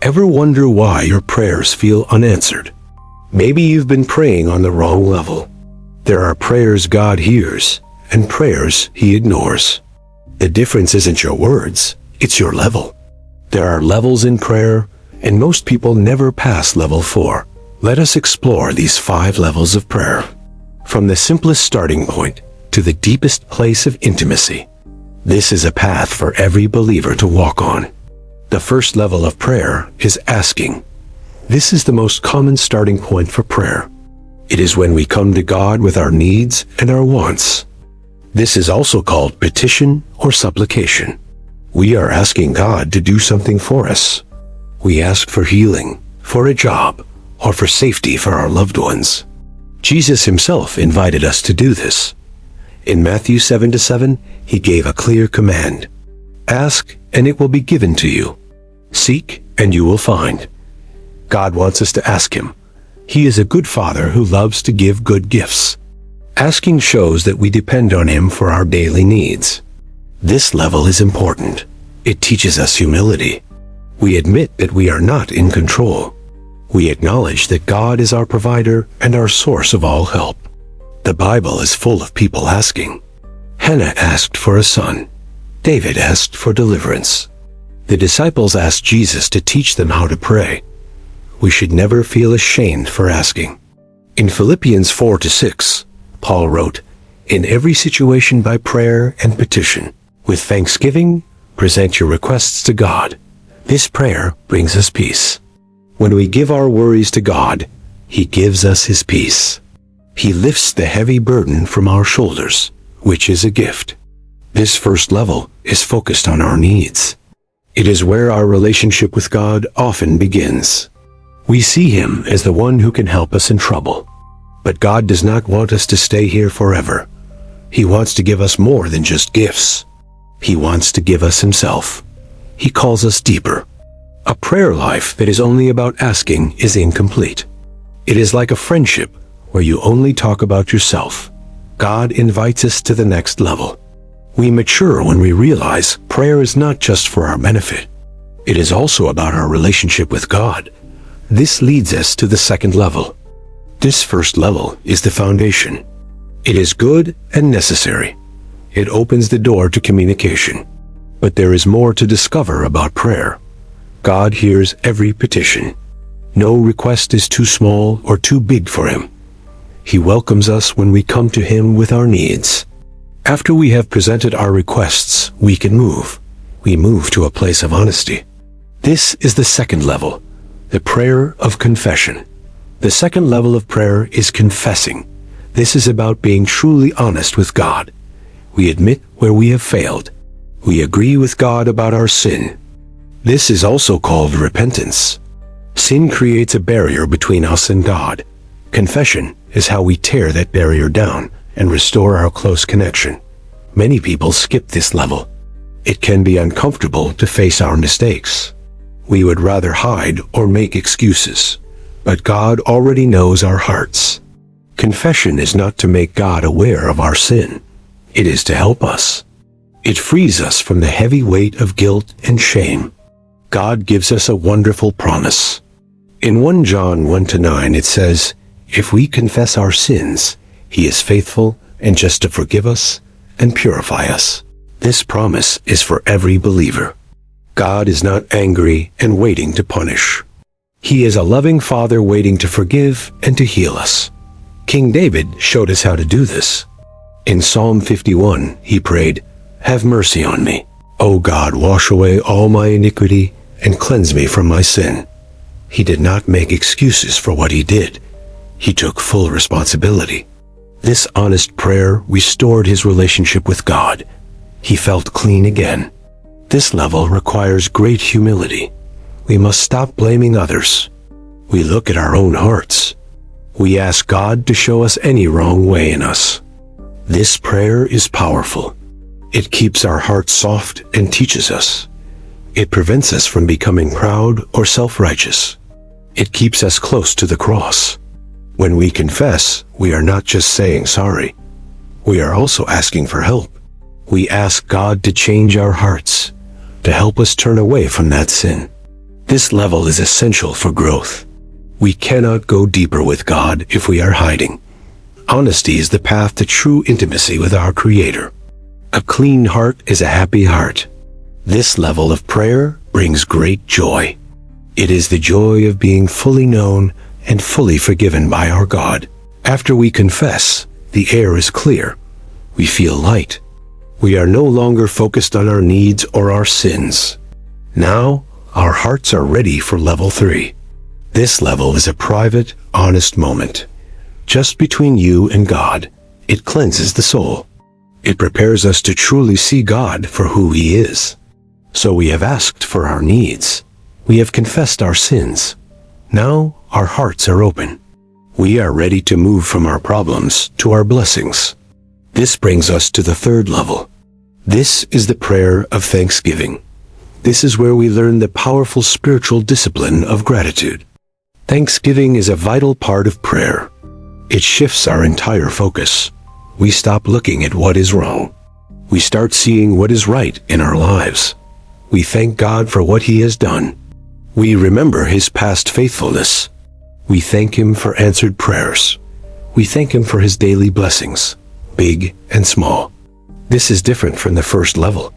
Ever wonder why your prayers feel unanswered? Maybe you've been praying on the wrong level. There are prayers God hears and prayers He ignores. The difference isn't your words, it's your level. There are levels in prayer, and most people never pass level 4. Let us explore these 5 levels of prayer. From the simplest starting point to the deepest place of intimacy. This is a path for every believer to walk on. The first level of prayer is asking. This is the most common starting point for prayer. It is when we come to God with our needs and our wants. This is also called petition or supplication. We are asking God to do something for us. We ask for healing, for a job, or for safety for our loved ones. Jesus Himself invited us to do this. In Matthew 7:7, He gave a clear command. Ask, and it will be given to you. Seek, and you will find. God wants us to ask Him. He is a good Father who loves to give good gifts. Asking shows that we depend on Him for our daily needs. This level is important. It teaches us humility. We admit that we are not in control. We acknowledge that God is our provider and our source of all help. The Bible is full of people asking. Hannah asked for a son. David asked for deliverance. The disciples asked Jesus to teach them how to pray. We should never feel ashamed for asking. In Philippians 4-6, Paul wrote, "In every situation by prayer and petition, with thanksgiving, present your requests to God. This prayer brings us peace." When we give our worries to God, He gives us His peace. He lifts the heavy burden from our shoulders, which is a gift. This first level is focused on our needs. It is where our relationship with God often begins. We see Him as the one who can help us in trouble. But God does not want us to stay here forever. He wants to give us more than just gifts. He wants to give us Himself. He calls us deeper. A prayer life that is only about asking is incomplete. It is like a friendship where you only talk about yourself. God invites us to the next level. We mature when we realize prayer is not just for our benefit. It is also about our relationship with God. This leads us to the second level. This first level is the foundation. It is good and necessary. It opens the door to communication. But there is more to discover about prayer. God hears every petition. No request is too small or too big for Him. He welcomes us when we come to Him with our needs. After we have presented our requests, we can move. We move to a place of honesty. This is the second level, the prayer of confession. The second level of prayer is confessing. This is about being truly honest with God. We admit where we have failed. We agree with God about our sin. This is also called repentance. Sin creates a barrier between us and God. Confession is how we tear that barrier down and restore our close connection. Many people skip this level. It can be uncomfortable to face our mistakes. We would rather hide or make excuses. But God already knows our hearts. Confession is not to make God aware of our sin. It is to help us. It frees us from the heavy weight of guilt and shame. God gives us a wonderful promise. In 1 John 1-9 it says, "If we confess our sins, He is faithful and just to forgive us and purify us." This promise is for every believer. God is not angry and waiting to punish. He is a loving Father waiting to forgive and to heal us. King David showed us how to do this. In Psalm 51, he prayed, "Have mercy on me. O God, wash away all my iniquity and cleanse me from my sin." He did not make excuses for what he did. He took full responsibility. This honest prayer restored his relationship with God. He felt clean again. This level requires great humility. We must stop blaming others. We look at our own hearts. We ask God to show us any wrong way in us. This prayer is powerful. It keeps our hearts soft and teaches us. It prevents us from becoming proud or self-righteous. It keeps us close to the cross. When we confess, we are not just saying sorry. We are also asking for help. We ask God to change our hearts, to help us turn away from that sin. This level is essential for growth. We cannot go deeper with God if we are hiding. Honesty is the path to true intimacy with our Creator. A clean heart is a happy heart. This level of prayer brings great joy. It is the joy of being fully known and fully forgiven by our God. After we confess, the air is clear. We feel light. We are no longer focused on our needs or our sins. Now, our hearts are ready for level 3. This level is a private, honest moment. Just between you and God, it cleanses the soul. It prepares us to truly see God for who He is. So we have asked for our needs. We have confessed our sins. Now our hearts are open. We are ready to move from our problems to our blessings. This brings us to the 3rd level. This is the prayer of thanksgiving. This is where we learn the powerful spiritual discipline of gratitude. Thanksgiving is a vital part of prayer. It shifts our entire focus. We stop looking at what is wrong. We start seeing what is right in our lives. We thank God for what He has done. We remember His past faithfulness. We thank Him for answered prayers. We thank Him for His daily blessings, big and small. This is different from the first level.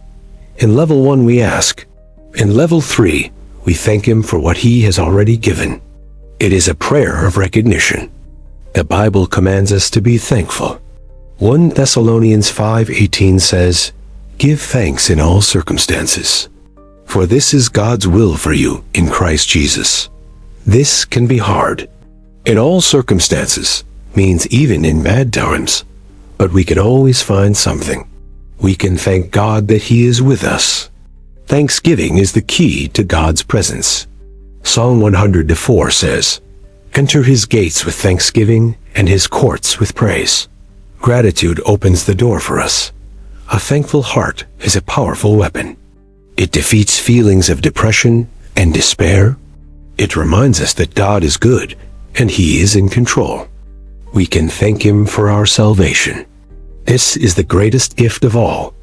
In level 1 we ask. In level 3, we thank Him for what He has already given. It is a prayer of recognition. The Bible commands us to be thankful. 1 Thessalonians 5:18 says, "Give thanks in all circumstances, for this is God's will for you in Christ Jesus." This can be hard. In all circumstances means even in bad times, but we can always find something. We can thank God that He is with us. Thanksgiving is the key to God's presence. Psalm 100:4 says, "Enter His gates with thanksgiving and His courts with praise." Gratitude opens the door for us. A thankful heart is a powerful weapon. It defeats feelings of depression and despair. It reminds us that God is good and He is in control. We can thank Him for our salvation. This is the greatest gift of all.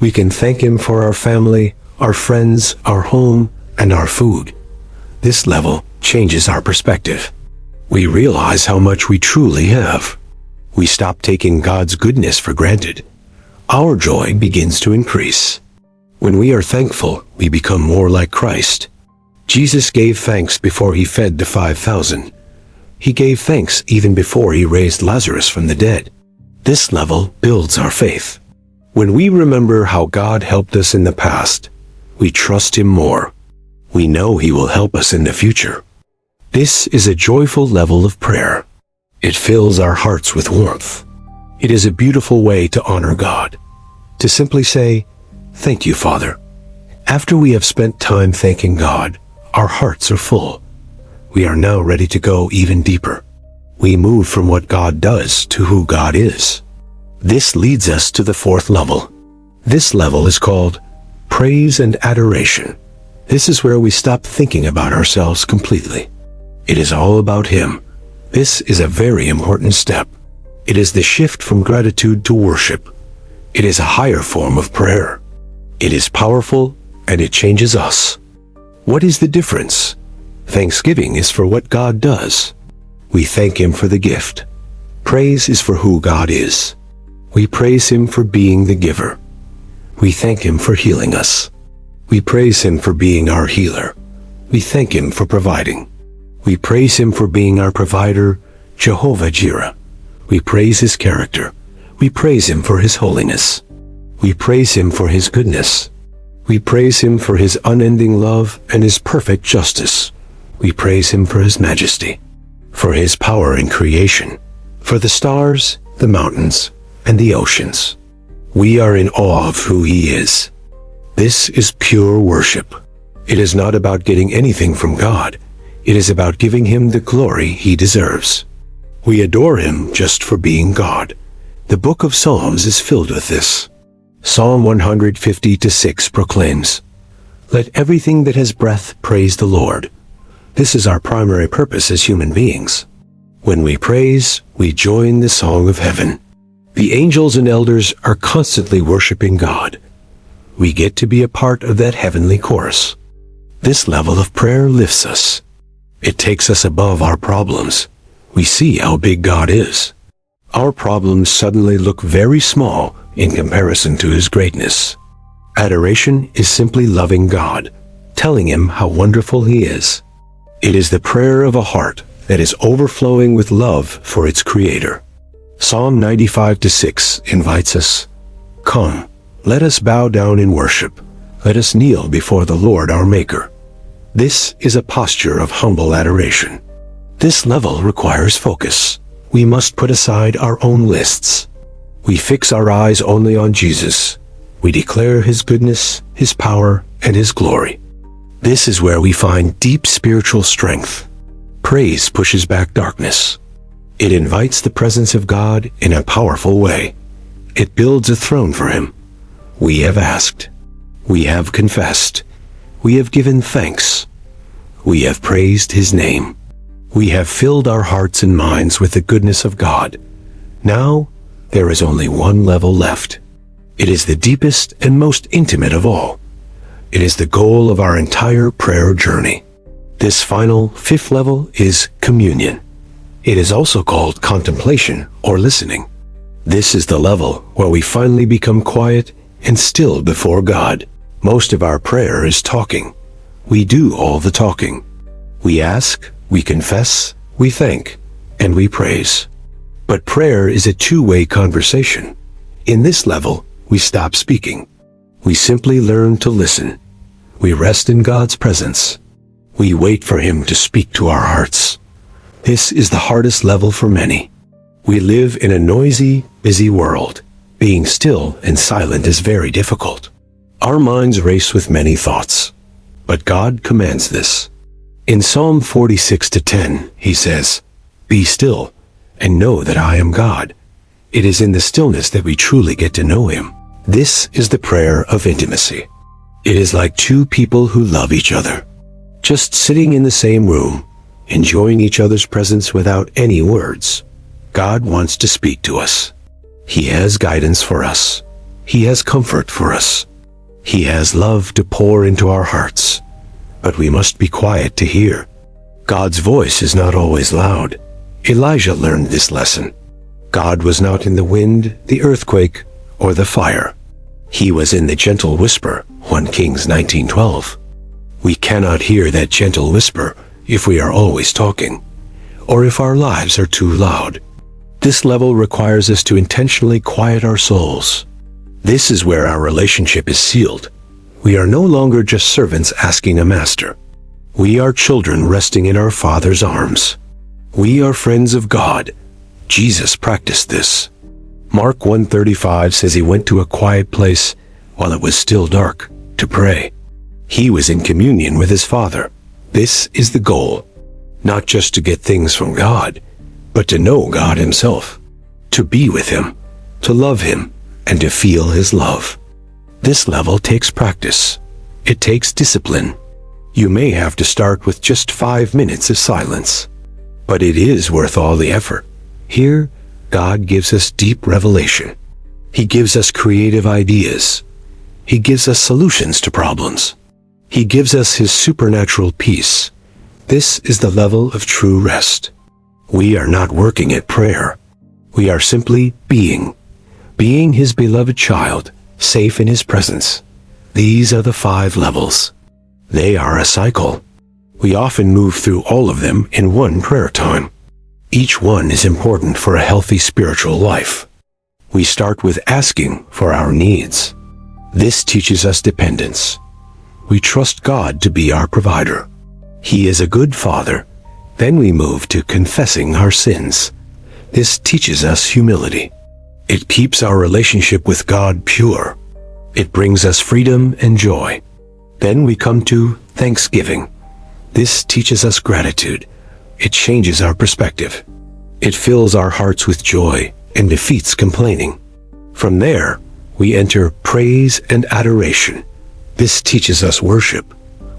We can thank Him for our family, our friends, our home, and our food. This level changes our perspective. We realize how much we truly have. We stop taking God's goodness for granted. Our joy begins to increase. When we are thankful, we become more like Christ. Jesus gave thanks before He fed the 5,000. He gave thanks even before He raised Lazarus from the dead. This level builds our faith. When we remember how God helped us in the past, we trust Him more. We know He will help us in the future. This is a joyful level of prayer. It fills our hearts with warmth. It is a beautiful way to honor God. To simply say, "Thank you, Father." After we have spent time thanking God, our hearts are full. We are now ready to go even deeper. We move from what God does to who God is. This leads us to the 4th level. This level is called praise and adoration. This is where we stop thinking about ourselves completely. It is all about Him. This is a very important step. It is the shift from gratitude to worship. It is a higher form of prayer. It is powerful and it changes us. What is the difference? Thanksgiving is for what God does. We thank Him for the gift. Praise is for who God is. We praise Him for being the giver. We thank Him for healing us. We praise Him for being our healer. We thank Him for providing. We praise Him for being our provider, Jehovah Jireh. We praise His character. We praise Him for His holiness. We praise Him for His goodness. We praise Him for His unending love and His perfect justice. We praise Him for His majesty, for His power in creation, for the stars, the mountains, and the oceans. We are in awe of who He is. This is pure worship. It is not about getting anything from God. It is about giving Him the glory He deserves. We adore Him just for being God. The book of Psalms is filled with this. Psalm 150:6 proclaims, "Let everything that has breath praise the Lord." This is our primary purpose as human beings. When we praise, we join the song of heaven. The angels and elders are constantly worshiping God. We get to be a part of that heavenly chorus. This level of prayer lifts us. It takes us above our problems. We see how big God is. Our problems suddenly look very small in comparison to His greatness. Adoration is simply loving God, telling Him how wonderful He is. It is the prayer of a heart that is overflowing with love for its Creator. Psalm 95:6 invites us, "Come, let us bow down in worship. Let us kneel before the Lord our Maker." This is a posture of humble adoration. This level requires focus. We must put aside our own lists. We fix our eyes only on Jesus. We declare His goodness, His power, and His glory. This is where we find deep spiritual strength. Praise pushes back darkness. It invites the presence of God in a powerful way. It builds a throne for Him. We have asked. We have confessed. We have given thanks. We have praised His name. We have filled our hearts and minds with the goodness of God. Now, there is only one level left. It is the deepest and most intimate of all. It is the goal of our entire prayer journey. This final, fifth level is communion. It is also called contemplation or listening. This is the level where we finally become quiet and still before God. Most of our prayer is talking. We do all the talking. We ask, we confess, we thank, and we praise. But prayer is a two-way conversation. In this level, we stop speaking. We simply learn to listen. We rest in God's presence. We wait for Him to speak to our hearts. This is the hardest level for many. We live in a noisy, busy world. Being still and silent is very difficult. Our minds race with many thoughts. But God commands this. In Psalm 46:10, He says, "Be still and know that I am God." It is in the stillness that we truly get to know Him. This is the prayer of intimacy. It is like two people who love each other, just sitting in the same room, enjoying each other's presence without any words. God wants to speak to us. He has guidance for us. He has comfort for us. He has love to pour into our hearts. But we must be quiet to hear. God's voice is not always loud. Elijah learned this lesson. God was not in the wind, the earthquake, or the fire. He was in the gentle whisper, 1 Kings 19:12. We cannot hear that gentle whisper if we are always talking, or if our lives are too loud. This level requires us to intentionally quiet our souls. This is where our relationship is sealed. We are no longer just servants asking a master. We are children resting in our Father's arms. We are friends of God. Jesus practiced this. Mark 1:35 says He went to a quiet place while it was still dark to pray. He was in communion with His Father. This is the goal. Not just to get things from God, but to know God Himself, to be with Him, to love Him, and to feel His love. This level takes practice. It takes discipline. You may have to start with just 5 minutes of silence, but it is worth all the effort. Here, God gives us deep revelation. He gives us creative ideas. He gives us solutions to problems. He gives us His supernatural peace. This is the level of true rest. We are not working at prayer. We are simply being His beloved child, safe in His presence. These are the 5 levels. They are a cycle. We often move through all of them in one prayer time. Each one is important for a healthy spiritual life. We start with asking for our needs. This teaches us dependence. We trust God to be our provider. He is a good Father. Then we move to confessing our sins. This teaches us humility. It keeps our relationship with God pure. It brings us freedom and joy. Then we come to thanksgiving. This teaches us gratitude. It changes our perspective. It fills our hearts with joy and defeats complaining. From there, we enter praise and adoration. This teaches us worship.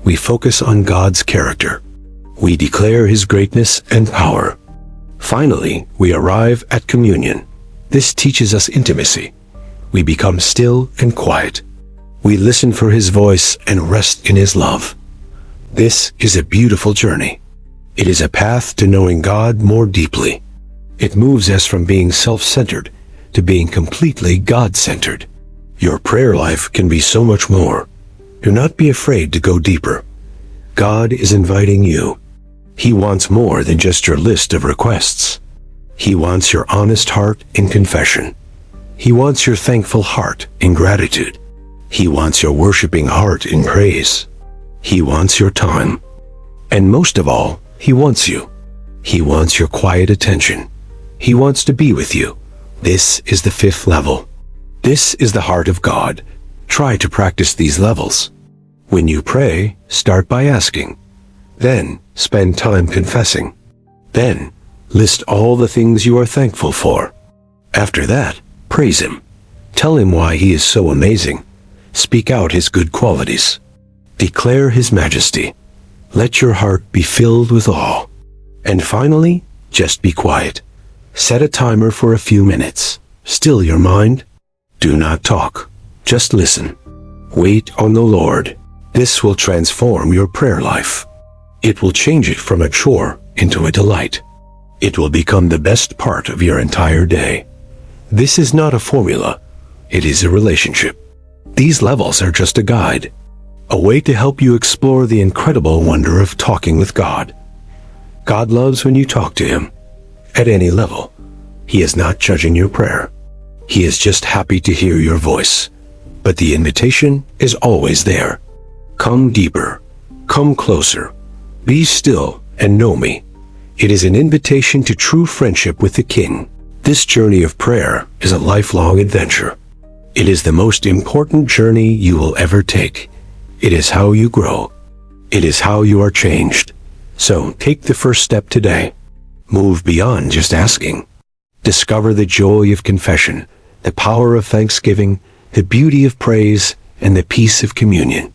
We focus on God's character. We declare His greatness and power. Finally, we arrive at communion. This teaches us intimacy. We become still and quiet. We listen for His voice and rest in His love. This is a beautiful journey. It is a path to knowing God more deeply. It moves us from being self-centered to being completely God-centered. Your prayer life can be so much more. Do not be afraid to go deeper. God is inviting you. He wants more than just your list of requests. He wants your honest heart in confession. He wants your thankful heart in gratitude. He wants your worshiping heart in praise. He wants your time. And most of all, He wants you. He wants your quiet attention. He wants to be with you. This is the 5th level. This is the heart of God. Try to practice these levels. When you pray, start by asking. Then, spend time confessing. Then, list all the things you are thankful for. After that, praise Him. Tell Him why He is so amazing. Speak out His good qualities. Declare His majesty. Let your heart be filled with awe. And finally, just be quiet. Set a timer for a few minutes. Still your mind. Do not talk. Just listen. Wait on the Lord. This will transform your prayer life. It will change it from a chore into a delight. It will become the best part of your entire day. This is not a formula. It is a relationship. These levels are just a guide, a way to help you explore the incredible wonder of talking with God. God loves when you talk to Him. At any level, He is not judging your prayer. He is just happy to hear your voice. But the invitation is always there. Come deeper. Come closer. Be still and know me. It is an invitation to true friendship with the King. This journey of prayer is a lifelong adventure. It is the most important journey you will ever take. It is how you grow. It is how you are changed. So take the first step today. Move beyond just asking. Discover the joy of confession, the power of thanksgiving, the beauty of praise, and the peace of communion.